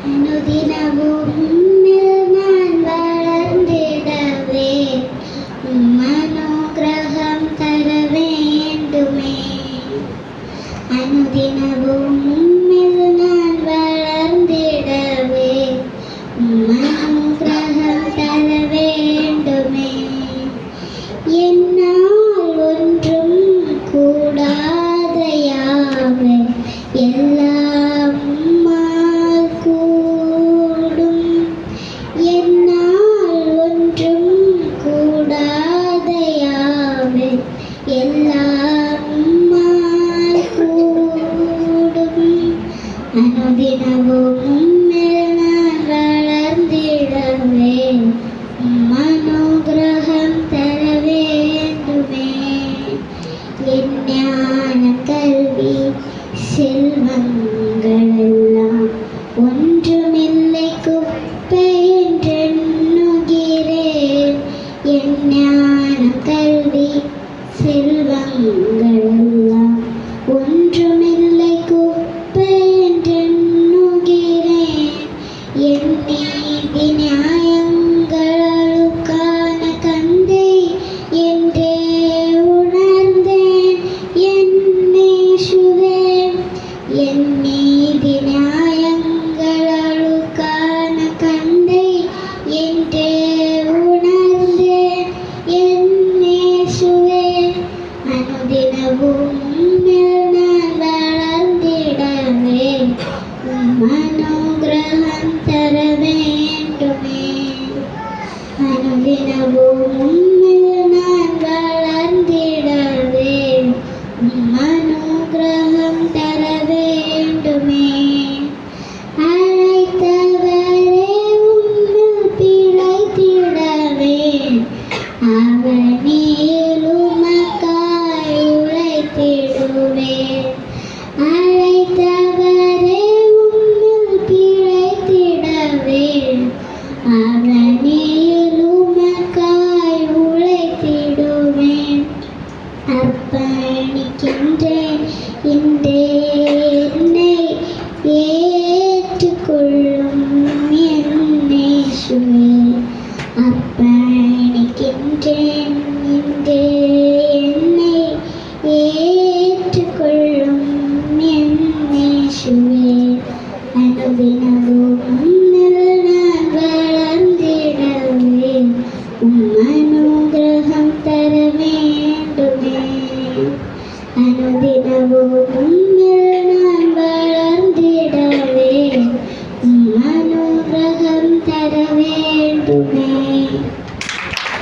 അനുദിനവും ഞാൻ വളർന്നിടവേ മനോഗ്രഹം തര വേണ്ടുമേ. അനുദിനവും ഞാൻ വളർന്നിടവേ മനോഗ്രഹം തര വേണ്ടുമേ. എന്നാൽ ഒன்றுം കൂടാതെയാവേ എല്ലാം കൂടും. എന്നാൽ ഒன்றுം കൂടാതെയാവേ എല്ലാം കൂടും. അനുദിനവും ഞാൻ വളർന്നിടവേ മനോഗ്രഹം തര വേണ്ടുമേ. ஞான கல்வி செல்வங்களெல்லாம் ஒன்றுமில்லை குப்பை என்றெண்ணுகிறேன். என் ஞான கல்வி செல்வங்களெல்லாம் ஒன்றுமில்லை குப்பை என்றெண்ணுகிறேன். என் நீதி நியாயங்களுக்கான கந்தை என்றே உணர்ந்தேன். என்னேசுவே என் நீதி நியாயங்களுக்கான கந்தை என்றே உணர்ந்தேன். என்னேசுவே അനുദിനവും ഞാൻ വളർന്നിടവേ മനോഗ്രഹം തര വേണ്ടുമേ. അനുദിനവും ഞാൻ വളർന്നിടവേ മനോഗ്രഹം തര വേണ്ടുമേ. അழைத்தவரே உம்மில் பிழைத்திடவே அவனில் உமக்காய் உழைத்திடுவேன். அழைத்தவரே உம்மில் பிழைத்திடவே அவனில் உமக்காய் உழைத்திடுவேன். அர்ப்பணிக்கின்றேன் என்னை ஏற்றுக்கொள்ளும் என்னேசுவே. அர்ப்பணிக்கின்றேன் என்னை ஏற்றுக்கொள்ளும் என்னேசுவே. അനുദിനവും